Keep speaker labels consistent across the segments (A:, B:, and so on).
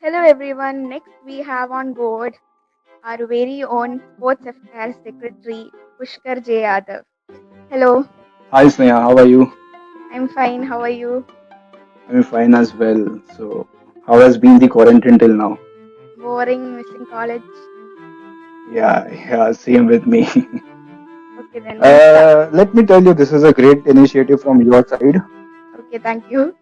A: Hello everyone. Next we have on board our very own Sports Affairs Secretary Pushkar J. Yadav. Hello,
B: Hi Sneha, how are you?
A: I'm fine. How are you?
B: I'm fine as well. So, how has been the quarantine till now?
A: Boring, missing college.
B: Yeah, same with me.
A: Okay, then we'll start.
B: Let me tell you, this is a great initiative from your side.
A: Okay, thank you.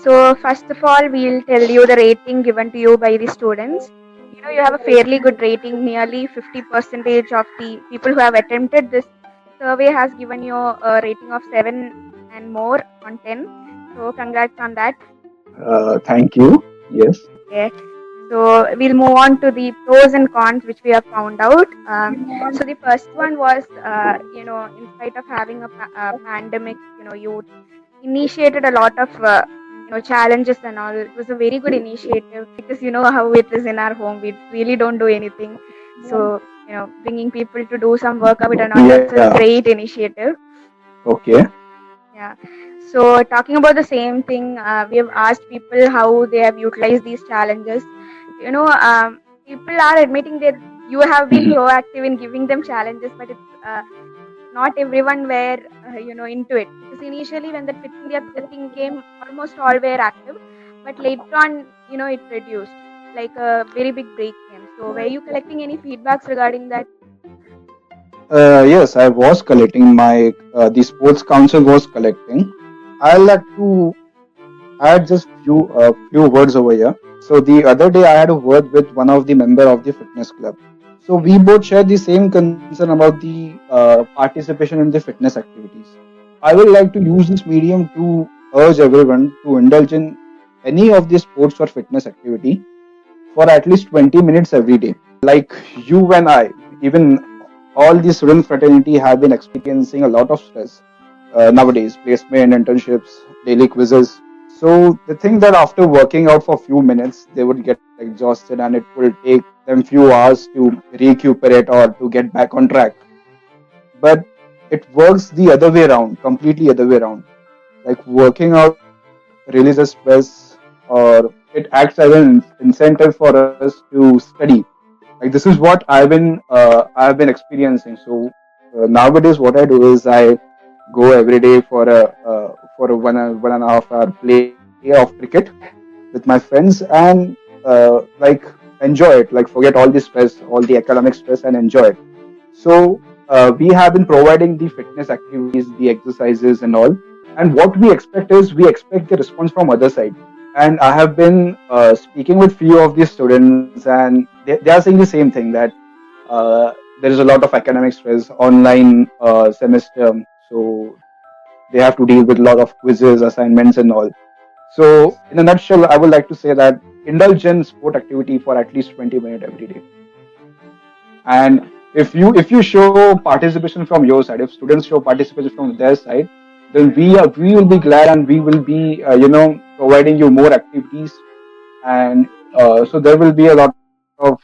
A: So first of all, we'll tell you the rating given to you by the students. You have a fairly good rating. Nearly 50% of the people who have attempted this survey has given you a rating of 7 and more on 10. So congrats on that.
B: Thank you. Yes.
A: Okay. So we'll move on to the pros and cons which we have found out. So the first one was, in spite of having a pandemic, you initiated a lot of, challenges and all. It was a very good initiative because you know how it is in our home. We really don't do anything. So, bringing people to do some workout and all, that's a
B: Yeah.
A: great initiative.
B: Okay.
A: Yeah. So talking about the same thing, we have asked people how they have utilized these challenges. People are admitting that you have been proactive in giving them challenges, but it's not everyone were into it because initially when the fitting came, almost all were active, but later on, it reduced like a very big break came. So were you collecting any feedbacks regarding that?
B: Yes, I was collecting the sports council was collecting. I'd like to add just few words over here. So the other day I had a word with one of the member of the fitness club. So we both share the same concern about the participation in the fitness activities. I would like to use this medium to urge everyone to indulge in any of the sports or fitness activity for at least 20 minutes every day. Like you and I, even all the student fraternity have been experiencing a lot of stress nowadays, placement, internships, daily quizzes. So they think that after working out for a few minutes, they would get exhausted and it will take them few hours to recuperate or to get back on track. But it works the other way around, completely other way around. Like working out releases stress or it acts as an incentive for us to study. Like this is what I've been experiencing. So nowadays what I do is I go every day for a 1.5 hour play of cricket with my friends and like enjoy it, like forget all the stress, all the academic stress and enjoy it. So we have been providing the fitness activities, the exercises and all. And what we expect is we expect the response from other side. And I have been speaking with few of the students and they are saying the same thing that there is a lot of academic stress, online semester. So they have to deal with a lot of quizzes, assignments and all. So in a nutshell, I would like to say that indulge in sport activity for at least 20 minutes every day. And if you show participation from your side, if students show participation from their side, then we will be glad and we will be providing you more activities. And so there will be a lot of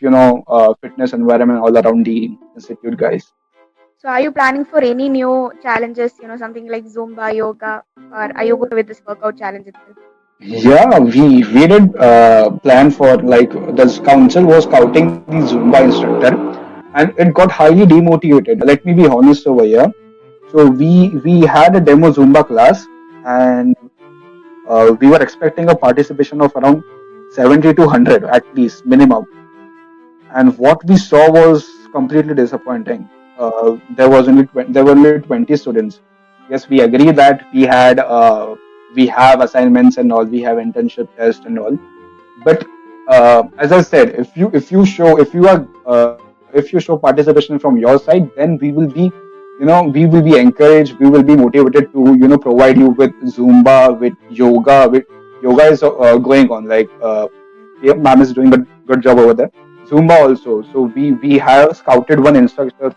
B: fitness environment all around the institute, guys.
A: So are you planning for any new challenges, something like Zumba, yoga, or are you going with this workout challenge itself?
B: Yeah, we did plan for, like, the council was scouting the Zumba instructor, and it got highly demotivated. Let me be honest over here. So we had a demo Zumba class, and we were expecting a participation of around 70 to 100 at least minimum. And what we saw was completely disappointing. There were only 20 students. Yes, we agree that we have assignments and all, we have internship tests and all. But as I said, if you show participation from your side, then we will be encouraged, we will be motivated to provide you with Zumba, with yoga. With yoga is going on, like yeah, ma'am is doing a good job over there. Zumba also. So we have scouted one instructor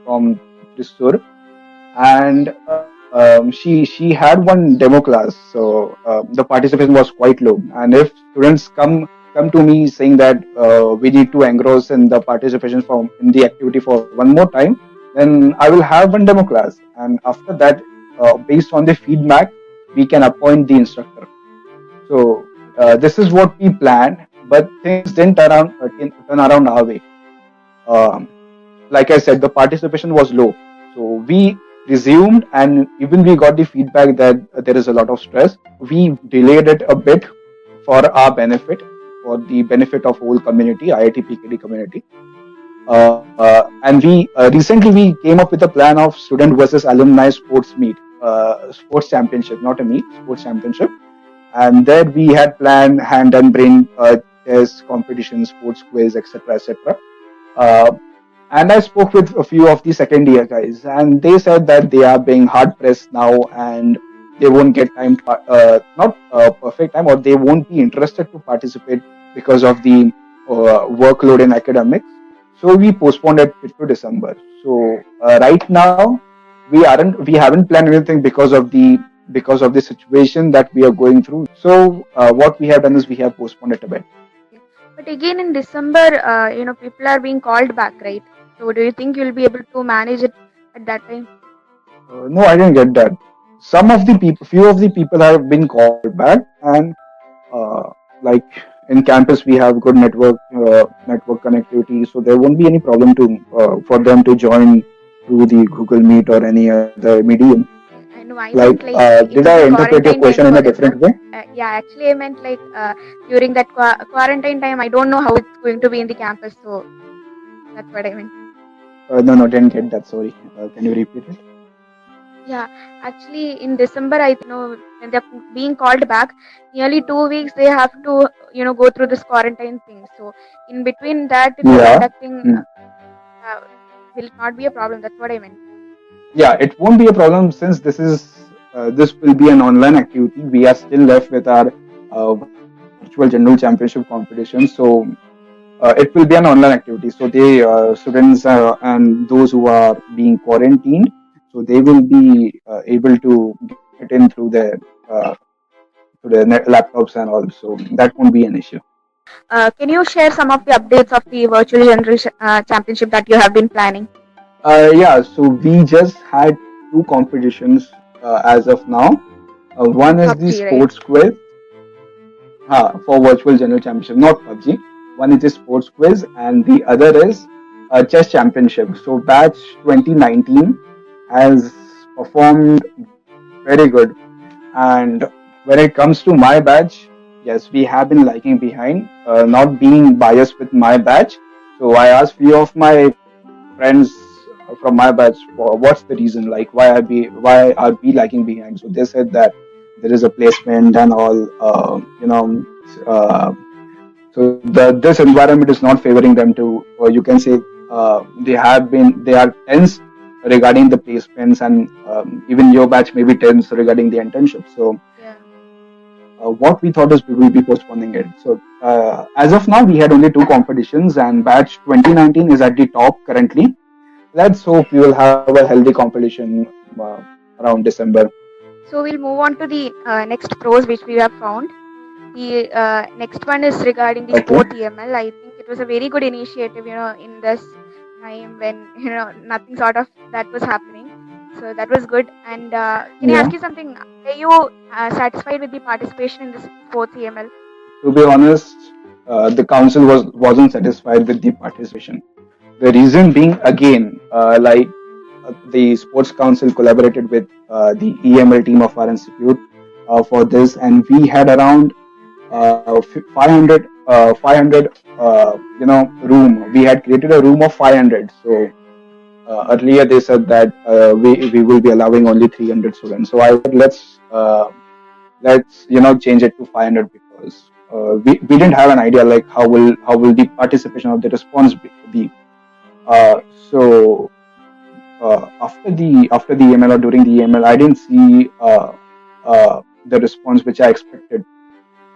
B: from Thrissur, and she had one demo class. So the participation was quite low. And if students come to me saying that we need to engross in the participation from in the activity for one more time, then I will have one demo class. And after that, based on the feedback, we can appoint the instructor. So this is what we planned. but things didn't turn around our way. Um, like I said, the participation was low. So we resumed, and even we got the feedback that there is a lot of stress. We delayed it a bit for our benefit, for the benefit of whole community, IIT PKD community. And we recently we came up with a plan of student versus alumni sports meet, sports championship, not a meet, sports championship. And there we had planned hand and brain tests, competitions, sports quiz, etc., etc. Uh, and I spoke with a few of the second year guys, and they said that they are being hard pressed now, and they won't get time, not perfect time, or they won't be interested to participate because of the workload in academics. So we postponed it to December. So right now we haven't planned anything because of the situation that we are going through. So what we have done is we have postponed it a bit.
A: But again, in December, people are being called back, right? So do you think you'll be able to manage it at that time?
B: No, I didn't get that. Some of the people, few of the people have been called back, and like in campus we have good network connectivity, so there won't be any problem to for them to join through the Google Meet or any other medium.
A: I know. I
B: Like,
A: meant like it
B: did
A: will
B: I
A: be
B: interpret your
A: quarantine time
B: question in
A: for
B: a
A: them, na?
B: different way?
A: Yeah, actually, I meant like during that quarantine time. I don't know how it's going to be in the campus, so that's what I meant.
B: No, didn't get that. Sorry. Can you repeat it?
A: Yeah, actually, in December, I know when they're being called back, nearly 2 weeks they have to go through this quarantine thing. So in between that, if you're
B: Yeah.
A: conducting, uh, will it not be a problem? That's what I meant.
B: Yeah, it won't be a problem since this will be an online activity. We are still left with our virtual general championship competition, so it will be an online activity. So they students and those who are being quarantined, so they will be able to get in through their laptops and all. So that won't be an issue.
A: Can you share some of the updates of the virtual generation championship that you have been planning?
B: Yeah, so we just had two competitions as of now. One is the
A: PUBG, right?
B: sports quiz for virtual general championship, not PUBG. One is the sports quiz, and the other is a chess championship. So batch 2019 has performed very good. And when it comes to my batch, yes, we have been lagging behind. Not being biased with my batch, so I asked few of my friends from my batch what's the reason, like why are we lagging behind. So they said that there is a placement and all. Uh, so this environment is not favoring them to, or you can say, they are tense regarding the placements, and even your batch may be tense regarding the internship. So
A: Yeah.
B: what we thought is we will be postponing it. So as of now, we had only two competitions, and batch 2019 is at the top currently. Let's hope we will have a healthy competition around December.
A: So we'll move on to the next pros which we have found. The next one is regarding the
B: Okay.
A: sport EML. I think it was a very good initiative, in this time when nothing sort of that was happening. So that was good. And can I
B: Yeah.
A: ask you something? Are you satisfied with the participation in this sports EML?
B: To be honest, the council wasn't satisfied with the participation. The reason being, again, the sports council collaborated with the EML team of our institute for this, and we had around 500 room. We had created a room of 500. So earlier they said that we will be allowing only 300 students. So I said let's change it to 500, because we didn't have an idea like how will the participation of the response be. Uh, so after the EML or during the EML, I didn't see the response which I expected.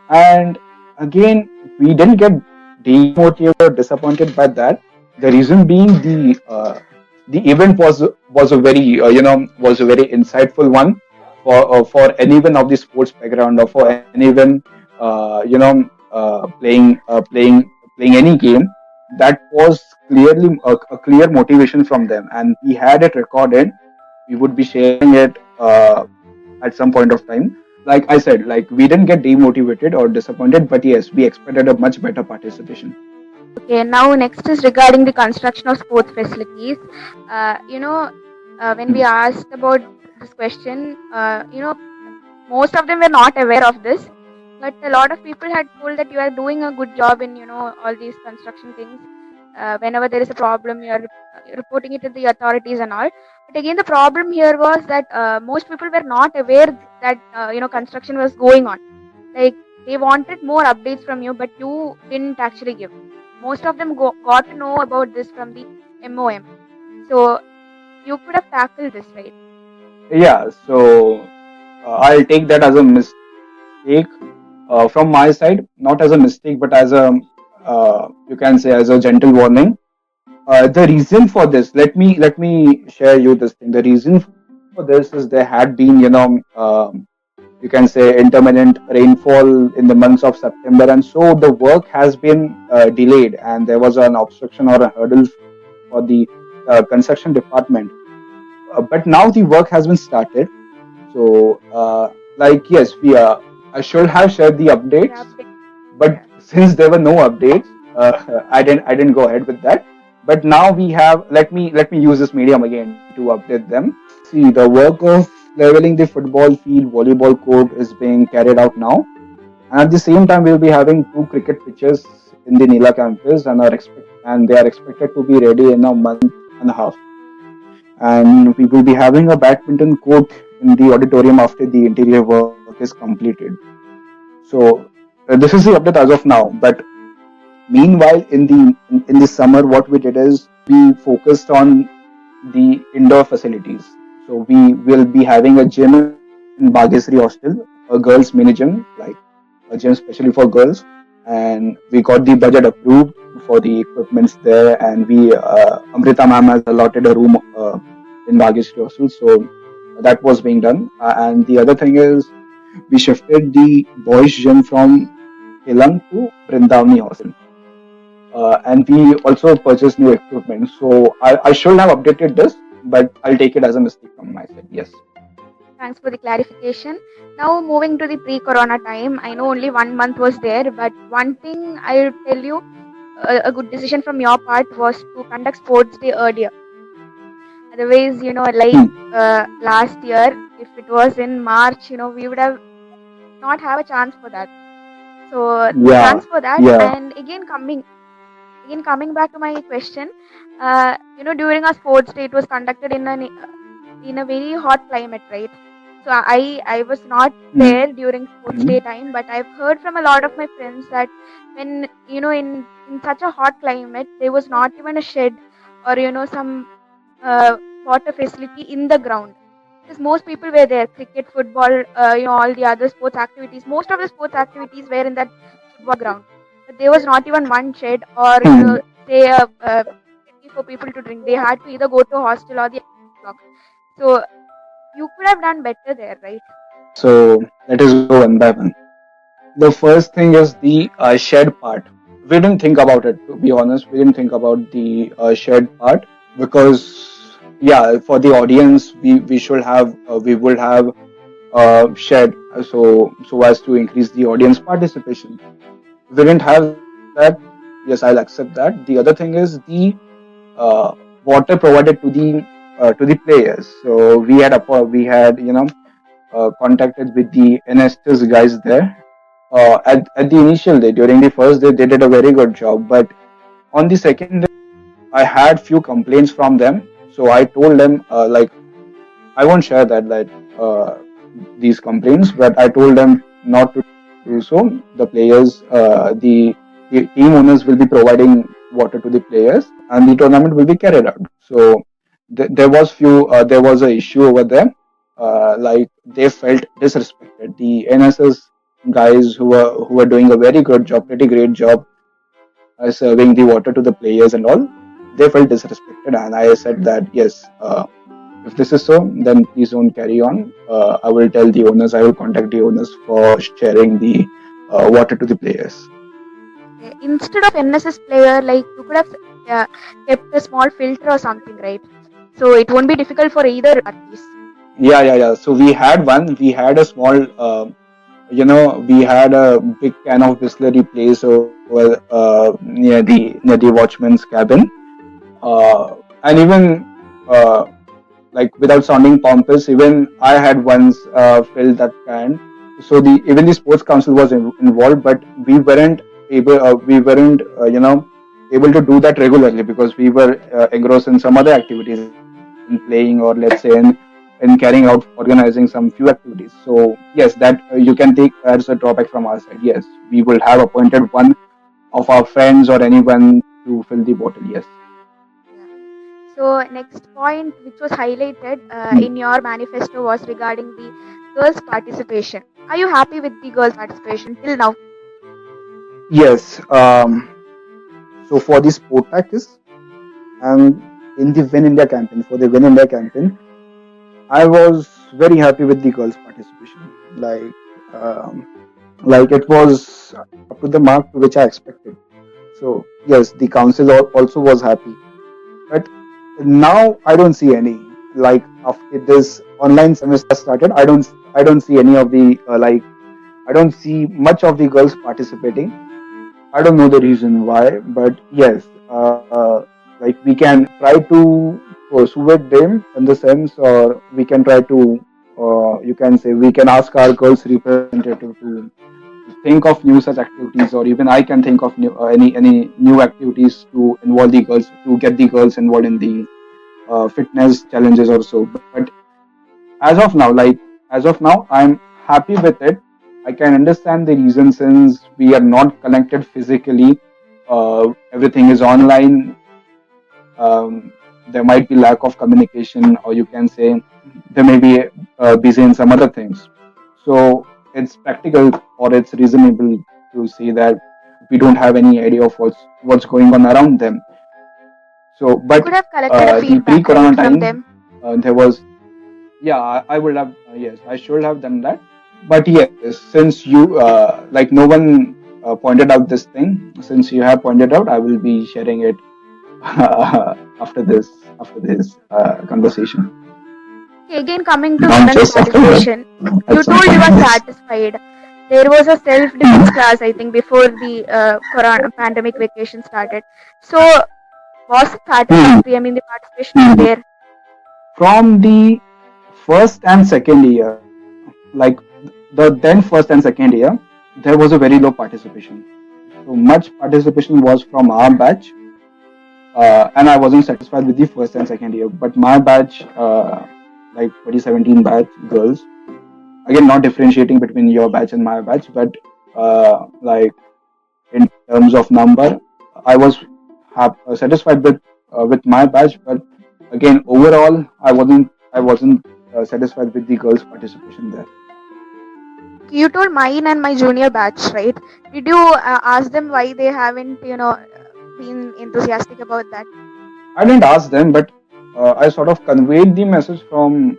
B: And again, we didn't get demotivated or disappointed by that. The reason being, the event was a very was a very insightful one for anyone of the sports background, or for anyone playing any game. That was clearly a clear motivation from them, and we had it recorded. We would be sharing it at some point of time. like I said, like we didn't get demotivated or disappointed, but yes, we expected a much better participation.
A: Okay, now next is regarding the construction of sports facilities. When we
B: Hmm.
A: asked about this question, most of them were not aware of this, but a lot of people had told that you are doing a good job in all these construction things. Whenever there is a problem, you are reporting it to the authorities and all. But again, the problem here was that most people were not aware that construction was going on. Like they wanted more updates from you, but you didn't actually give. Most of them got to know about this from the MOM. So you could have tackled this, right?
B: Yeah, so I'll take that as a mistake from my side, not as a mistake, but as a you can say as a gentle warning. The reason for this, let me share you this thing. The reason for this is there had been, you can say intermittent rainfall in the months of September, and so the work has been delayed, and there was an obstruction or a hurdle for the construction department. But now the work has been started. So, like yes, we I should have shared the updates,
A: Update.
B: but
A: Yeah.
B: since there were no updates, I didn't go ahead with that. But now we have. Let me use this medium again to update them. See, the work of leveling the football field, volleyball court is being carried out now, and at the same time, we'll be having two cricket pitches in the Nila campus, and they are expected to be ready in a month and a half. And we will be having a badminton court in the auditorium after the interior work is completed. So this is the update as of now. But meanwhile, in the summer, what we did is we focused on the indoor facilities. So we will be having a gym in Bagesri Hostel, a girls' mini gym, like a gym especially for girls. And we got the budget approved for the equipments there, and we Amrita ma'am has allotted a room in Bagesri Hostel, so that was being done. And the other thing is we shifted the boys gym from Kelang to Brindavani Hostel. And we also purchased new equipment. So I should have updated this, but I'll take it as a mistake from my side. Yes.
A: Thanks for the clarification. Now moving to the pre-corona time, I know only 1 month was there, but one thing I'll tell you, a good decision from your part was to conduct sports day earlier. Otherwise, like
B: Hmm.
A: last year, if it was in March, we would have not have a chance for that. So
B: Yeah.
A: thanks for that.
B: Yeah.
A: And again coming back to my question, during our sports day, it was conducted in a very hot climate, right? So I was not
B: Hmm.
A: there during sports day time, but I've heard from a lot of my friends that when in such a hot climate, there was not even a shed or some uh, water facility in the ground. Because most people were there, cricket, football, all the other sports activities. Most of the sports activities were in that football ground, but there was not even one shed or
B: Hmm.
A: say a facility for people to drink. They had to either go to hostel or the block. So you could have done better there, right?
B: So let us go one by one. The first thing is the shed part. We didn't think about it, to be honest. We didn't think about the shed part because, yeah, for the audience, we should have, we would have shed so as to increase the audience participation. We didn't have that. Yes, I'll accept that. The other thing is the uh, water provided to the players. So we had contacted with the NSS guys there. At the initial day, during the first day, they did a very good job. But on the second day, I had few complaints from them. So I told them like I won't share these complaints, but I told them not to do so. The players, the team owners will be providing water to the players, and the tournament will be carried out. So there was a issue over there. Like they felt disrespected. The NSS guys who were doing a very good job, pretty great job, serving the water to the players and all, they felt disrespected, and I said that yes. If this is so, then please don't carry on. I will tell the owners, I will contact the owners for sharing the water to the players.
A: Okay. Instead of NSS player, like you could have uh, kept a small filter or something, right? So it won't be difficult for either parties.
B: Yeah. So we had one. We had a small, we had a big can of Bisleri place over near the watchman's cabin. And even uh, like without sounding pompous, even I had once filled that can. So the even the sports council was involved, but we weren't able to do that regularly because we were engrossed in some other activities in playing, or let's say in carrying out organizing some few activities. So yes, that you can take as a drawback from our side. Yes, we will have appointed one of our friends or anyone to fill the bottle. Yes.
A: Yeah. So next point, which was highlighted in your manifesto, was regarding the girls' participation. Are you happy with the girls' participation till now?
B: Yes. So for the sport practice and in the Win India campaign, for the Win India campaign, I was very happy with the girls' participation. Um, like it was up to the mark to which I expected. So yes, the council also was happy. But now I don't see any. Like after this online semester started, I don't see any of the I don't see much of the girls participating. I don't know the reason why, but yes, like we can try to persuade them in the sense, or we can try to, you can say, we can ask our girls representative to think of new such activities, or even I can think of any new activities to involve the girls, to get the girls involved in the fitness challenges or so. But as of now, I'm happy with it. I can understand the reason since we are not connected physically. Everything is online. There might be lack of communication, or you can say they may be busy in some other things. So it's practical, or it's reasonable to say that we don't have any idea of what's going on around them. So,
A: You
B: but
A: could have collected a
B: the
A: feedback, right,
B: pre-corona
A: from
B: time,
A: them.
B: there was, yeah, I would have, yes, I should have done that. But yes, since you like no one pointed out this thing, since you have pointed out, I will be sharing it after this conversation.
A: Okay, again, coming to
B: Not
A: women's
B: just after
A: participation,
B: at
A: you
B: some
A: told you
B: point.
A: were
B: Yes.
A: satisfied. There was a self-defense class, I think, before the corona pandemic vacation started. So, was it
B: Hmm.
A: satisfactory? I mean, the participation was there.
B: From the first and second year, like the then first and second year, there was a very low participation. So much participation was from our batch, and I wasn't satisfied with the first and second year. But my batch, like 2017 batch girls, again not differentiating between your batch and my batch, but like in terms of number, I was satisfied with my batch. But again, overall, I wasn't satisfied with the girls' participation there.
A: You told mine and my junior batch, right? Did you ask them why they haven't, been enthusiastic about that?
B: I didn't ask them, but I sort of conveyed the message from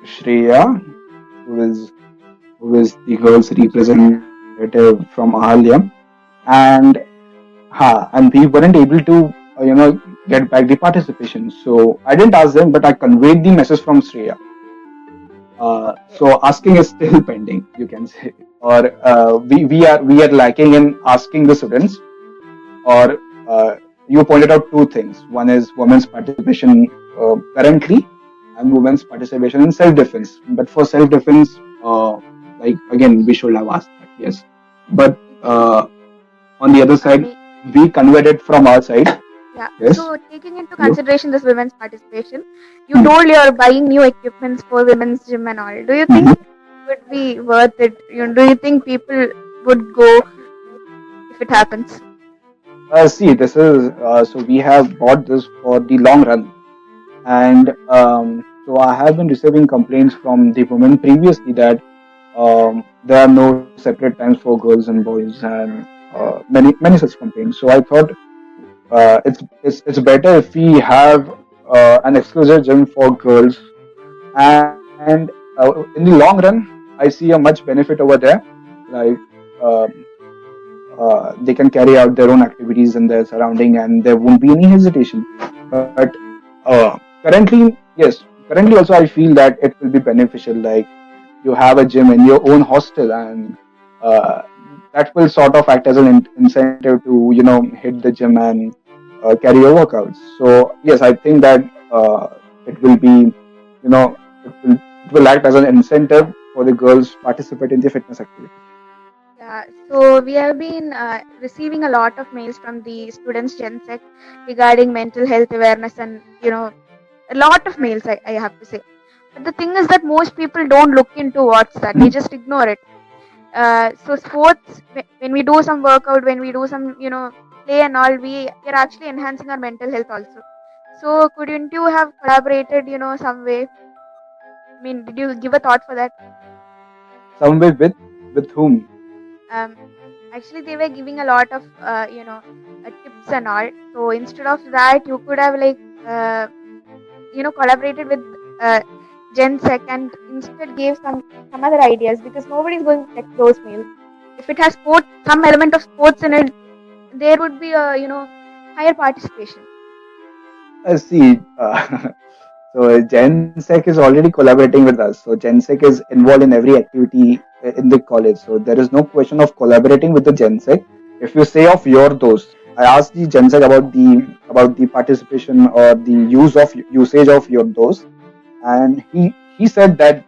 B: Shreya, who is who is the girls' representative from Ahalya, and and we weren't able to get back the participation. So I didn't ask them, but I conveyed the message from Shreya.
A: Okay.
B: So asking is still pending, you can say, or we are lacking in asking the students. Or you pointed out two things. One is women's participation currently, and women's participation in self-defense. But for self-defense, like again, we should have asked that. Yes, but on the other
A: I
B: side,
A: mean,
B: we conveyed it from our side.
A: yeah.
B: Yes.
A: So, taking into
B: You.
A: consideration this women's participation, you
B: Hmm.
A: told you're buying new equipments for women's gym and all. Do you think
B: Mhm.
A: would be worth it? Do you think people would go if it happens?
B: See, this is so we have bought this for the long run, and so I have been receiving complaints from the women previously that there are no separate times for girls and boys, and many such complaints. So I thought it's better if we have an exclusive gym for girls, and in the long run, I see a much benefit over there. Like uh, they can carry out their own activities in their surrounding, and there won't be any hesitation. But currently, yes, currently also I feel that it will be beneficial. Like you have a gym in your own hostel, and uh, that will sort of act as an incentive to hit the gym and carry your workouts. So yes, I think that it will be it will act as an incentive for the girls participate in the fitness activity.
A: Yeah, so we have been receiving a lot of mails from the students Gen Sec regarding mental health awareness, and a lot of mails, I have to say. But the thing is that most people don't look into what's that; they just ignore it. So sports, when we do some workout, when we do some play and all, we are actually enhancing our mental health also. So couldn't you have collaborated, some way? I mean, did you give a thought for that?
B: Some way with whom?
A: Um, Actually, they were giving a lot of tips and all. So instead of that, you could have like collaborated with uh, Gen Sec and instead gave some other ideas, because nobody's going to check those mails. If it has some element of sports in it, there would be a higher participation.
B: See, so GenSec is already collaborating with us. So GenSec is involved in every activity in the college. So there is no question of collaborating with the GenSec. If you say of your dose, I asked the GenSec about the participation or the usage of your dose, and he said that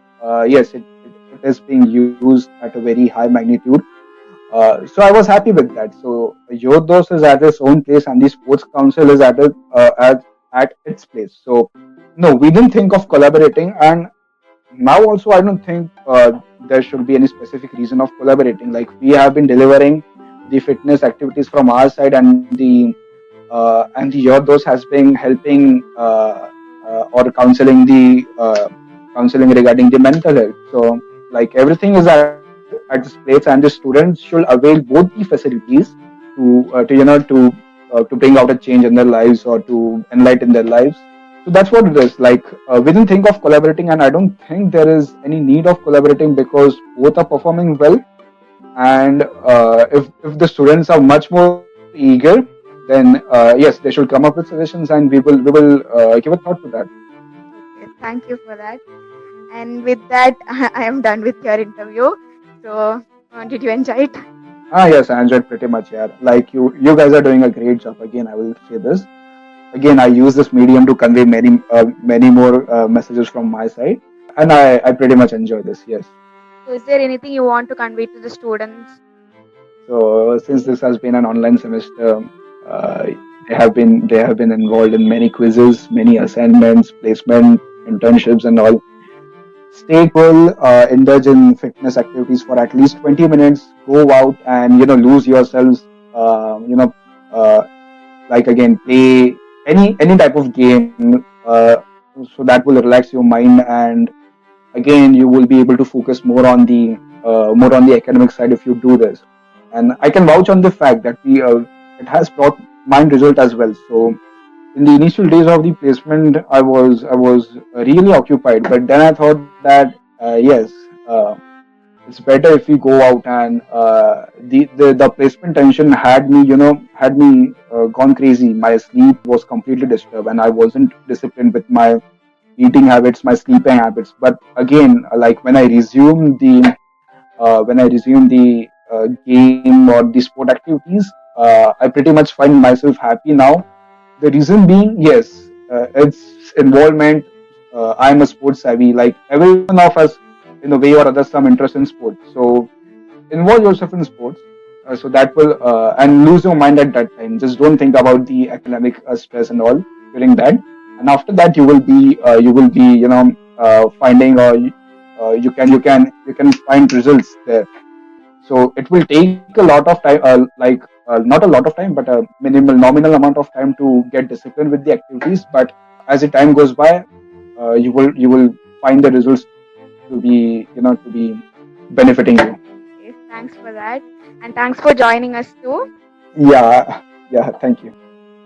B: yes, it is being used at a very high magnitude. So I was happy with that. So Yoddos is at its own place, and the sports council is at its place. So no, we didn't think of collaborating, and now also I don't think there should be any specific reason of collaborating. Like we have been delivering the fitness activities from our side, and the Yoddos has been helping or counseling regarding the mental health. So like everything is at its place, and the students should avail both the facilities to bring out a change in their lives or to enlighten their lives. So that's what it is. Like we didn't think of collaborating, and I don't think there is any need of collaborating because both are performing well. And if the students are much more eager, then yes, they should come up with suggestions, and we will give a thought to that.
A: Okay, thank you for that. And with that, I am done with your interview. So, did you enjoy it?
B: Yes, I enjoyed pretty much. Yeah, like you guys are doing a great job. Again, I will say this. Again, I use this medium to convey many more messages from my side, and I pretty much enjoy this. Yes.
A: So, is there anything you want to convey to the students?
B: So since this has been an online semester, uh, they have been involved in many quizzes, many assignments, placement, internships, and all. Stay cool, indulge in fitness activities for at least 20 minutes. Go out and lose yourselves. Uh, like again, play any type of game, so that will relax your mind, and again you will be able to focus more on the academic side if you do this. And I can vouch on the fact that it has brought mind result as well. So in the initial days of the placement, I was really occupied, but then I thought that yes, uh, it's better if we go out, and the placement tension had me gone crazy. My sleep was completely disturbed, and I wasn't disciplined with my eating habits, my sleeping habits. But again, like when I resume the game or the sport activities, I pretty much find myself happy now. The reason being, yes, it's involvement. I'm a sports savvy. Like every one of us, in a way or other, some interest in sports. So involve yourself in sports. So that will and lose your mind at that time. Just don't think about the academic stress and all during that. And after that, you will be finding, or you can find results there. So it will take a lot of time, not a lot of time, but a nominal amount of time to get disciplined with the activities. But as the time goes by, you will find the results to be benefiting you.
A: Yes, thanks for that. And thanks for joining us too.
B: Yeah, yeah. Thank you.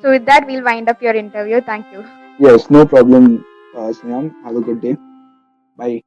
A: So, with that, we'll wind up your interview. Thank you.
B: Yes, no problem, Sneha. Have a good day. Bye.